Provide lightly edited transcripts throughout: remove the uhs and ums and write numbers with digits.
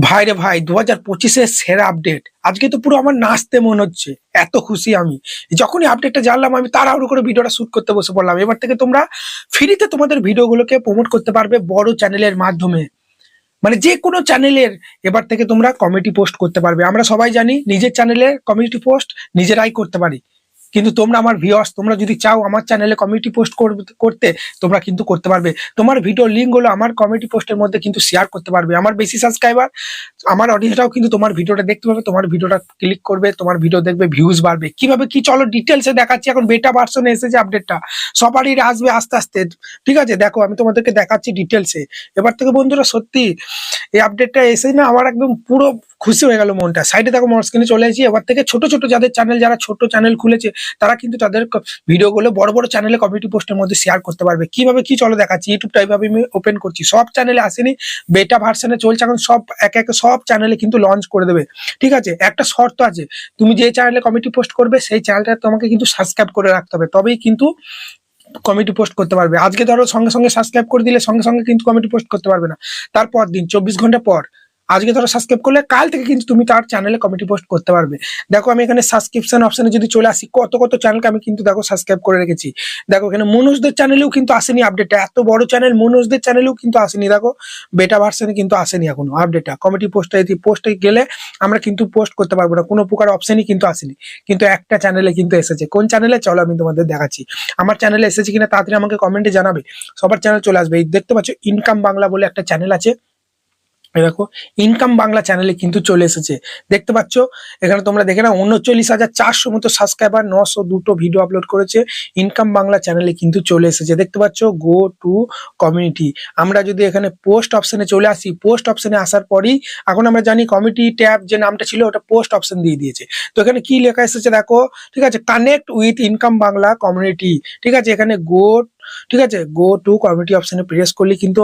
ভাই রে ভাই, 2025-এর সেরা আপডেট আজকে তো পুরো আমার নাচতে মন হচ্ছে, এত খুশি আমি। যখনই আপডেটটা জানলাম আমি তাড়াহুড়ো করে ভিডিওটা শুট করতে বসে পড়লাম। এবার থেকে তোমরা ফ্রিতে তোমাদের ভিডিওগুলোকে প্রমোট করতে পারবে বড় চ্যানেলের মাধ্যমে। মানে যে কোনো চ্যানেলের এবার থেকে তোমরা কমিউনিটি পোস্ট করতে পারবে। আমরা সবাই জানি নিজের চ্যানেলে কমিউনিটি পোস্ট নিজেরাই করতে পারি, কিন্তু তোমরা আমার ভিউয়ার্স, তোমরা যদি চাও আমার চ্যানেলে কমিউনিটি পোস্ট করতে, তোমরা কিন্তু করতে পারবে। তোমার ভিডিও লিঙ্ক গুলো আমার কমিউনিটি পোস্টের মধ্যে কিন্তু শেয়ার করতে পারবে। আমার বেশি সাবস্ক্রাইবার, আমার অডিয়েন্সরাও কিন্তু তোমার ভিডিওটা দেখতে পাবে, তোমার ভিডিওটা ক্লিক করবে, তোমার ভিডিও দেখবে, ভিউজ বাড়বে। কিভাবে কি চলো ডিটেলসে দেখাচ্ছি। এখন বেটা ভার্সনে এসেছে আপডেটটা, সবারই আসবে আস্তে আস্তে। ঠিক আছে, দেখো আমি তোমাদেরকে দেখাচ্ছি ডিটেলসে। এবার থেকে বন্ধুরা সত্যি এই আপডেটটা এসে না আমার একদম পুরো খুশি হয়ে গেল মনটা। সাইডে দেখো আমার স্ক্রিনে চলে এসেছি। এবার থেকে ছোট ছোট যাদের চ্যানেল, যারা ছোট চ্যানেল খুলেছে, তারা কিন্তু তাদের ভিডিওগুলো বড় বড় চ্যানেলে কমিউনিটি পোস্টের মধ্যে শেয়ার করতে পারবে। কিভাবে কি চলো দেখাচ্ছি। ইউটিউবটা এইভাবে আমি ওপেন করছি, সব চ্যানেলে আসেনি, বেটা ভার্সনে চলছে এখন। সব একে একে সব চ্যানেলে কিন্তু লঞ্চ করে দেবে। ঠিক আছে, একটা শর্ত আছে, তুমি যে চ্যানেলে কমিউনিটি পোস্ট করবে সেই চ্যানেলটা তোমাকে কিন্তু সাবস্ক্রাইব করে রাখতে হবে, তবেই কিন্তু কমিটি পোস্ট করতে পারবে। আজকে ধরো সঙ্গে সঙ্গে সাবস্ক্রাইব করে দিলে সঙ্গে সঙ্গে কিন্তু কমিটি পোস্ট করতে পারবে না, তারপর দিন 24 ঘন্টা পর। আজকে ধরো সাবস্ক্রাইব করলে কাল থেকে কিন্তু তুমি তার চ্যানেলে কমিটি পোস্ট করতে পারবে। দেখো আমি এখানে সাবস্ক্রিপশন অপশনে যদি চলে আসি, কত কত চ্যানেলকে আমি কিন্তু দেখো সাবস্ক্রাইব করে রেখেছি। দেখো এখানে মনোজদের চ্যানেলেও কিন্তু আসেনি আপডেটটা, এত বড় চ্যানেল মনোজদের চ্যানেলেও কিন্তু আসেনি। দেখো বেটা ভার্সনে কিন্তু আসেনি এখনো আপডেটটা। কমিটি পোস্টে গেলে আমরা কিন্তু পোস্ট করতে পারবো না, কোনো প্রকার অপশনই কিন্তু আসেনি। কিন্তু একটা চ্যানেলে কিন্তু এসেছে। কোন চ্যানেলে চলো আমি তোমাদের দেখাচ্ছি। আমার চ্যানেলে এসেছে কিনা তাড়াতাড়ি আমাকে কমেন্টে জানাবে। সবার চ্যানেল চলে আসবে। এই দেখতে পাচ্ছ ইনকাম বাংলা বলে একটা চ্যানেল আছে, দেখো ইনকাম বাংলা চ্যানেলে কিন্তু চলে এসেছে। দেখতে পাচ্ছ এখানে তোমরা দেখে না, 39,400 মতো সাবস্ক্রাইবার, 902টো ভিডিও আপলোড করেছে। ইনকাম বাংলা চ্যানেলে কিন্তু চলে এসেছে। দেখতে পাচ্ছ গো টু কমিউনিটি। আমরা যদি এখানে পোস্ট অপশনে চলে আসি, পোস্ট অপশনে আসার পরই এখন আমরা জানি কমিউনিটি ট্যাব যে নামটা ছিল ওটা পোস্ট অপশন দিয়ে দিয়েছে। তো এখানে কি লেখা এসেছে দেখো, ঠিক আছে, connect with income Bangla community. ঠিক আছে, এখানে ঠিক আছে, গো টু কমিউনিটি অপশনে প্রেস করলে কিন্তু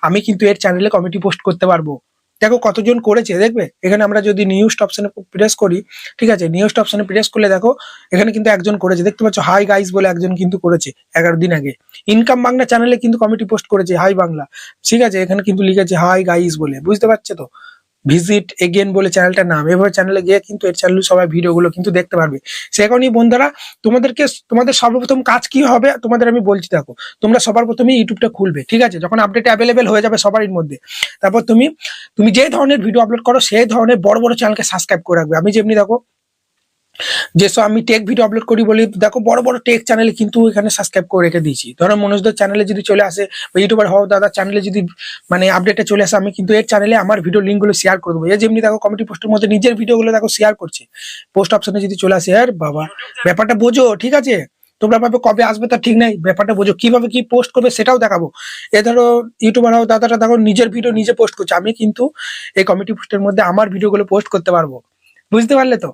আমি কিন্তু এর চ্যানেলে কমিউনিটি পোস্ট করতে পারবো। দেখো কতজন করেছে দেখবে। এখানে আমরা যদি নিউজ অপশনে প্রেস করি, ঠিক আছে, নিউজ অপশনে প্রেস করলে দেখো এখানে কিন্তু একজন করেছে। দেখতে পাচ্ছ হাই গাইস বলে একজন কিন্তু করেছে 11 দিন আগে। ইনকাম বাংলা চ্যানেলে কিন্তু কমিউনিটি পোস্ট করেছে হাই বাংলা। ঠিক আছে, এখানে কিন্তু লিখেছে হাই গাইস বলে, বুঝতে পারছো তো। ভিজিট এগেন বলে চ্যানেলটার নাম। এভাবে চ্যানেলে গিয়ে কিন্তু এর চ্যানেলে সবাই ভিডিওগুলো কিন্তু দেখতে পারবে। সেখানেই বন্ধুরা তোমাদের সর্বপ্রথম কাজ কি হবে তোমাদের আমি বলছি। দেখো তোমরা সবার প্রথমে ইউটিউবটা খুলবে, ঠিক আছে, যখন আপডেট অ্যাভেলেবেল হয়ে যাবে সবারই মধ্যে। তারপর তুমি যে ধরনের ভিডিও আপলোড করো সেই ধরনের বড় বড় চ্যানেলকে সাবস্ক্রাইব করে রাখবে। আমি যেমনি দেখো যেসব আমি টেক ভিডিও আপলোড করি বলি, দেখো বড় বড় টেক চ্যানেলে কিন্তু এখানে সাবস্ক্রাইব করে রেখে দিয়েছি। ধরো মনোজদের চ্যানেলে যদি চলে আসে বা ইউটিউবার হও দাদার চ্যানেলে যদি মানে আপডেটে চলে আসে, আমি কিন্তু এর চ্যানেলে আমার ভিডিও লিঙ্কগুলো শেয়ার করে দেবো। এই যেমনি দেখো কমিউনিটি পোস্টের মধ্যে নিজের ভিডিওগুলো দেখো শেয়ার করছে। পোস্ট অপশনে যদি চলে আসে, আর বাবা ব্যাপারটা বোঝো, ঠিক আছে। তোমরা ভাবে কবে আসবে তার ঠিক নাই, ব্যাপারটা বোঝো। কিভাবে কি পোস্ট করবে সেটাও দেখাবো। এ ধরো ইউটিউবার হও দাদাটা দেখো নিজের ভিডিও নিজে পোস্ট করছে, আমি কিন্তু এই কমিউনিটি পোস্টের মধ্যে আমার ভিডিওগুলো পোস্ট করতে পারবো। বুঝতে পারলে তো।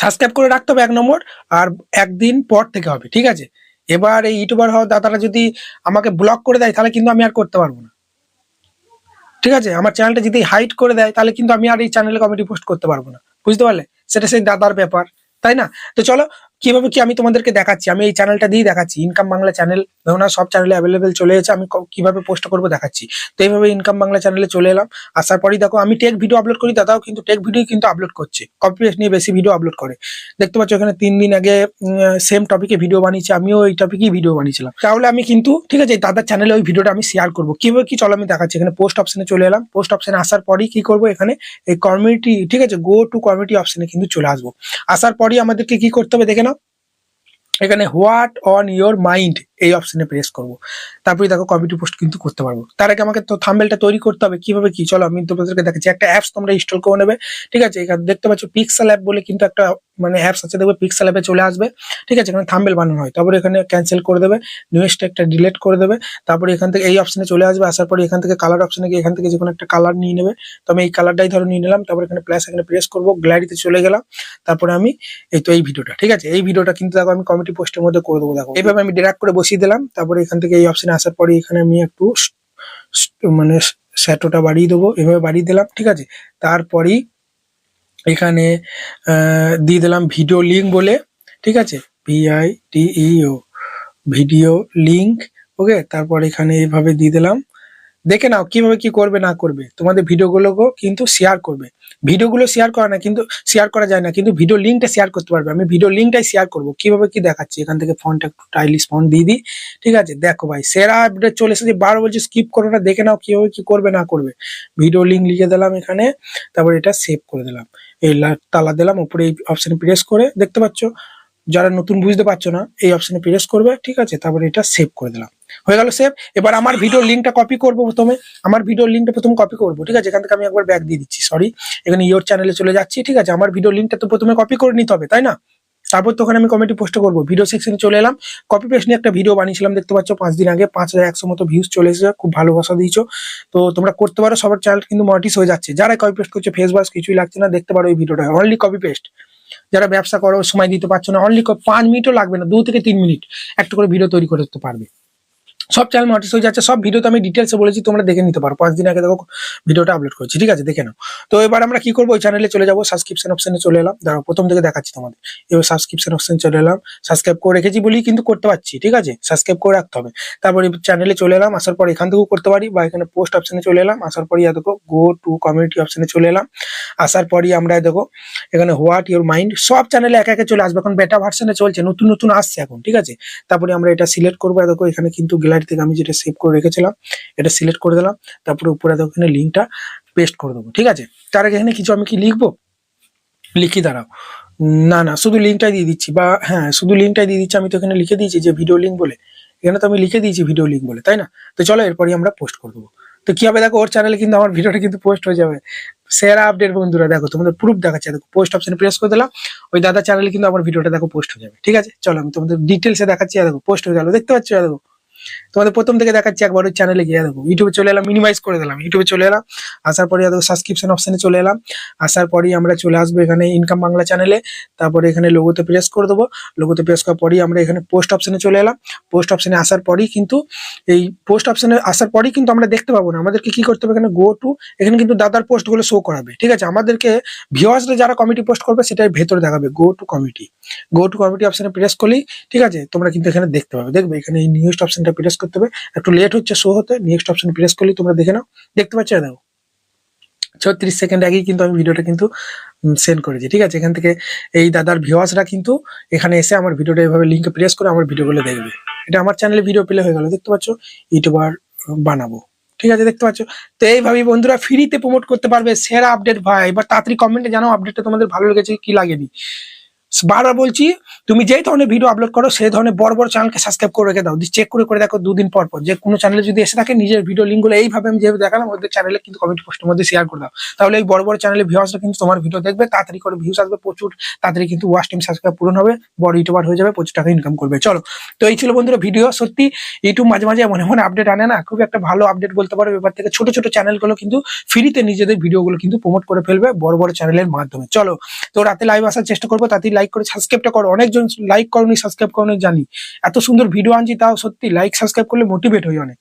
সাবস্ক্রাইব করে রাখতে হবে 1 নম্বর, আর একদিন পর থেকে হবে, ঠিক আছে। এবার এই ইউটিউবার হওয়া দাদারা যদি আমাকে ব্লক করে দেয় তাহলে কিন্তু আমি আর করতে পারবো না, ঠিক আছে। আমার চ্যানেলটা যদি হাইড করে দেয় তাহলে কিন্তু আমি আর এই চ্যানেলে কমেডি পোস্ট করতে পারবো না, বুঝতে পারলে। সেটা সেই দাদার ব্যাপার, তাই না। তো চলো কিভাবে কি আমি তোমাদেরকে দেখাচ্ছি। আমি এই চ্যানেলটা দিয়ে দেখাচ্ছি, ইনকাম বাংলা চ্যানেল। ধরুন সব চ্যানেলে অ্যাভেলেবেল চলে এসেছে, আমি কিভাবে পোস্ট করবো দেখাচ্ছি। তো এইভাবে ইনকাম বাংলা চ্যানেলে চলে এলাম। আসার পরই দেখো আমি টেক ভিডিও আপলোড করি, দাদাও কিন্তু টেক ভিডিও কিন্তু আপলোড করছে, কপি পেস্ট নিয়ে বেশি ভিডিও আপলোড করে। দেখতে পাচ্ছ এখানে 3 দিন আগে সেম টপিকে ভিডিও বানিয়েছি, আমিও ওই টপিকেই ভিডিও বানিয়েছিলাম। তাহলে আমি কিন্তু, ঠিক আছে, দাদার চ্যানেলে ওই ভিডিওটা আমি শেয়ার করবো। কিভাবে কি চলো আমি দেখাচ্ছি। এখানে পোস্ট অপশনে চলে এলাম। পোস্ট অপশনে আসার পরই কি করবো, এখানে এই কমিউনিটি, ঠিক আছে, গো টু কমিউনিটি অপশনে কিন্তু চলে আসবো। আসার পরই আমাদেরকে কি করতে হবে দেখে নাও, এখানে হোয়াট অন ইয়োর মাইন্ড এই অপশনে প্রেস করব। তারপরে দেখো কমিউনিটি পোস্ট কিন্তু করতে পারবো। তার আগে আমাকে তো থাম্বনেলটা তৈরি করতে হবে। কিভাবে কি চলো আমি তোমাদেরকে দেখাচ্ছি। একটা অ্যাপস তোমরা ইনস্টল করে নেবে, ঠিক আছে। এখানে দেখতে পাচ্ছ পিক্সেল অ্যাপ বলে কিন্তু একটা মানে অ্যাপস আছে, দেখবে পিক্সেল অ্যাপে চলে আসবে, ঠিক আছে। এখানে থাম্বনেল বানানো হয়, তারপরে এখানে ক্যান্সেল করে দেবে, নিউজটা একটা ডিলিট করে দেবে। তারপরে এখান থেকে এই অপশনে চলে আসবে। আসার পরে এখান থেকে কালার অপশনে গিয়ে এখান থেকে যে কোনো একটা কালার নিয়ে নেবে। তো আমি এই কালারটাই ধরো নিয়ে নিলাম। তারপরে এখানে প্লাস এখানে প্রেস করবো, গ্যালারিতে চলে গেলাম। তারপরে আমি এই ভিডিওটা, ঠিক আছে, এই ভিডিওটা কিন্তু দেখো আমি কমিউনিটি পোস্টের মধ্যে করে দেবো। দেখো এইভাবে আমি ড্র্যাগ করে বসিয়ে দিলাম। তারপরে এখান থেকে এই অপশনে আসার পরে এখানে আমি একটু মানে শ্যাডোটা বাড়িয়ে দেবো, এভাবে বাড়িয়ে দিলাম, ঠিক আছে। তারপরেই এখানে দিয়ে দিলাম ভিডিও লিঙ্ক বলে, ঠিক আছে, VIDEO ভিডিও লিঙ্ক, ওকে। তারপর এখানে এইভাবে দিয়ে দিলাম, দেখে নাও কিভাবে কি করবে না করবে। তোমাদের ভিডিওগুলোকে কিন্তু শেয়ার করবে। ভিডিওগুলো শেয়ার করা না কিন্তু শেয়ার করা যায় না, কিন্তু ভিডিও লিঙ্কটা শেয়ার করতে পারবে। আমি ভিডিও লিঙ্কটাই শেয়ার করবো। কিভাবে কি দেখাচ্ছি, এখান থেকে ফোনটা একটু স্টাইলিশ ফোন দিয়ে দিই। ঠিক আছে, দেখো ভাই সেরা আপডেট চলে এসেছে। 12 বলছি স্কিপ করো না, দেখে নাও কিভাবে কি করবে না করবে। ভিডিও লিঙ্ক লিখে দিলাম এখানে, তারপর এটা সেভ করে দিলাম। এই তালা দিলাম, উপরে এই অপশনে প্রেস করে, দেখতে পাচ্ছ যারা নতুন বুঝতে পারছো না এই অপশনে প্রেস করবে। ঠিক আছে, তারপরে এটা সেভ করে দিলাম, হয়ে গেল সেভ। এবার আমার ভিডিও লিঙ্কটা কপি করবো প্রথমে, আমার ভিডিও লিঙ্কটা প্রথমে কপি করবো। ঠিক আছে, এখান থেকে আমি একবার ব্যাক দিয়ে দিচ্ছি, সরি, এখানে ইয়োর চ্যানেলে চলে যাচ্ছি। ঠিক আছে, আমার ভিডিও লিঙ্কটা তো প্রথমে কপি করে নিতে হবে, তাই না? তারপর তো ওখানে আমি কমেন্টে পোস্ট করবো। ভিডিও সেকশনে চলে এলাম, কপি পেস্ট নিয়ে একটা ভিডিও বানিয়েছিলাম, দেখতে পাচ্ছ 5 দিন আগে 5100 মতো ভিউজ চলে এসেছে, খুব ভালোবাসা দিয়েছো। তো তোমরা করতে পারো, সবার চ্যানেল কিন্তু মনিটাইজ হয়ে যাচ্ছে। যারা কপি পেস্ট করছে ফেস ওয়াশ কিছুই লাগছে না, দেখতে পারো এই ভিডিওটা অনলি কপি পেস্ট। যারা ব্যবসা করো সময় দিতে পারছো না, অনলি 5 মিনিটও লাগবে না, 2 থেকে 3 মিনিট একটা করে ভিডিও তৈরি করতে পারবে। সব চ্যানেল মনিটাইজ হয়ে যাচ্ছে, সব ভিডিও তো আমি ডিটেলসে বলেছি, তোমরা দেখে নিতে পারো। 5 দিন আগে দেখো ভিডিওটা আপলোড করেছি, ঠিক আছে, দেখে নাও। তো এবার আমরা কি করবো, ওই চ্যানেলে চলে যাবো, সাবস্ক্রিপশন অপশনে চলে এলাম। দাঁড়াও প্রথম থেকে দেখাচ্ছি তোমাদের। এবার সাবস্ক্রিপশন অপশনে চলে এলাম, সাবস্ক্রাইব করে রেখেছি বলেই কিন্তু করতে পারছি। ঠিক আছে, সাবস্ক্রাইব করে রাখতে হবে। তারপর এই চ্যানেলে চলে এলাম, আসার পর এখান থেকেও করতে পারি, বা এখানে পোস্ট অপশনে চলে এলাম। আসার পরই দেখো গো টু কমিউনিটি অপশনে চলে এলাম। আসার পরই আমরা দেখো এখানে হোয়াট ইউর মাইন্ড, সব চ্যানেলে একে একে চলে আসবে। এখন বেটা ভার্সনে চলছে, নতুন নতুন আসছে এখন। ঠিক আছে, তারপরে আমরা এটা সিলেক্ট করবো। দেখো এখানে কিন্তু গ্যালারি থেকে আমি যেটা সেভ করে রেখেছিলাম এটা সিলেক্ট করে দিলাম। তারপরে উপরে দেখো এখানে লিঙ্কটা পেস্ট করে দেবো। ঠিক আছে, তার আগে এখানে কিছু আমি কি লিখবো, লিখি, দাঁড়াও। না না, শুধু লিঙ্কটাই দিয়ে দিচ্ছি, বা হ্যাঁ শুধু লিঙ্কটাই দিয়ে দিচ্ছি। আমি তো এখানে লিখে দিয়েছি যে ভিডিও লিঙ্ক বলে, এখানে তো আমি লিখে দিয়েছি ভিডিও লিঙ্ক বলে, তাই না? তো চলো এরপরই আমরা পোস্ট করে দেবো। তো কি হবে দেখো, ওর চ্যানেলে কিন্তু আমার ভিডিওটা কিন্তু পোস্ট হয়ে যাবে। সেরা আপডেট বন্ধুরা, দেখো তোমাদের প্রুফ দেখাচ্ছে, দেখো পোস্ট অপশনে প্রেস করে দিলাম, ওই দাদা চ্যানেলে কিন্তু আমার ভিডিওটা দেখো পোস্ট হয়ে যাবে। ঠিক আছে, চলো আমি তোমাদের ডিটেলসে দেখাচ্ছি। দেখো পোস্ট হয়ে গেল, দেখতে পাচ্ছ? দেখো তোমাদের প্রথম থেকে দেখাচ্ছি, একবার ওই চ্যানেলে গিয়ে দেখো। ইউটিউবে চলে এলাম, মিনিমাইজ করে দিলাম, ইউটিউবে চলে এলাম। আসার পরে দেখো সাবস্ক্রিপশন অপশনে চলে এলাম। আসার পরেই আমরা চলে আসবো এখানে ইনকাম বাংলা চ্যানেলে। তারপরে এখানে লোগোতে প্রেস করে দেবো, লোগোতে প্রেস করার পরেই আমরা এখানে পোস্ট অপশনে চলে এলাম। পোস্ট অপশনে আসার পরেই কিন্তু এই পোস্ট অপশনে আসার পরেই কিন্তু আমরা দেখতে পাবো না, আমাদেরকে কি করতে হবে, এখানে গো টু, এখানে কিন্তু দাদার পোস্টগুলো শো করাবে। ঠিক আছে, আমাদেরকে ভিউয়ার্সরা যারা কমিটি পোস্ট করবে সেটাই ভেতরে দেখাবে, go to committee. Go to committee অপশনে প্রেস করলেই ঠিক আছে তোমরা কিন্তু এখানে দেখতে পাবে। দেখবে এখানে এই নিউজ অপশনটা প্রেস করতে হবে, একটু লেট হচ্ছে শো হতে। নেক্সট অপশন প্রেস করলেই তোমরা দেখে নাও, দেখতে পাচ্ছ? দেখো 36 সেকেন্ড আগেই কিন্তু আমি ভিডিওটা কিন্তু সেন্ড করেছি। ঠিক আছে, এখান থেকে এই দাদার ভিউয়ার্সরা কিন্তু এখানে এসে আমার ভিডিওটা এইভাবে লিঙ্কে প্রেস করে আমার ভিডিওগুলো দেখবে। এটা আমার চ্যানেলে ভিডিও প্লে হয়ে গেল, দেখতে পাচ্ছ? ইউটিউবার বানাবো। ঠিক আছে, দেখতে পাচ্ছ? তো এইভাবেই বন্ধুরা ফ্রিতে প্রমোট করতে পারবে। সেরা আপডেট ভাই, এবার তাড়াতাড়ি কমেন্টে জানাও আপডেটটা তোমাদের ভালো লেগেছে কি লাগেনি। বারবার বলছি, তুমি যেই ধরনের ভিডিও আপলোড করো সেই ধরনের বড় বড় চ্যানেলকে সাবস্ক্রাইব করে রেখে দাও, চেক করে দেখো 2 দিন পর পর যে কোনো চ্যানেলে যদি এসে থাকে নিজের ভিডিও লিঙ্কগুলো এইভাবে আমি যেভাবে দেখালাম ওদের চ্যানেলে কিন্তু কমেন্ট পোস্টের মধ্যে শেয়ার করে দাও। তাহলে এই বড় বড় চ্যানেলে ভিউয়ার্সরা কিন্তু তোমার ভিডিও দেখবে, তাড়াতাড়ি করে ভিউজ আসবে প্রচুর, তাড়াতাড়ি কিন্তু ওয়াচ টাইম সাবস্ক্রাইব পূরণ হবে, বড় ইউটিউবার হয়ে যাবে, প্রচুর টাকা ইনকাম করবে। চলো, তো এই ছিল বন্ধুরা ভিডিও। সত্যি ইউটিউব মাঝে মাঝে এমন এমন আপডেট আনে না, খুব একটা ভালো আপডেট বলতে পারো। এবার থেকে ছোট ছোট চ্যানেলগুলো কিন্তু ফ্রিতে নিজেদের ভিডিওগুলো কিন্তু প্রমোট করে ফেলবে বড় বড় চ্যানেলের মাধ্যমে। চলো, তো রাতে লাইভ আসার চেষ্টা করবো, তাড়াতাড়ি লাইক করে সাবস্ক্রাইবটা করো। অনেকজন লাইক করোনি, সাবস্ক্রাইব করোনি জানি, এত সুন্দর ভিডিও আনছি, তাও সত্যি লাইক সাবস্ক্রাইব করলে মোটিভেট হই অনেক।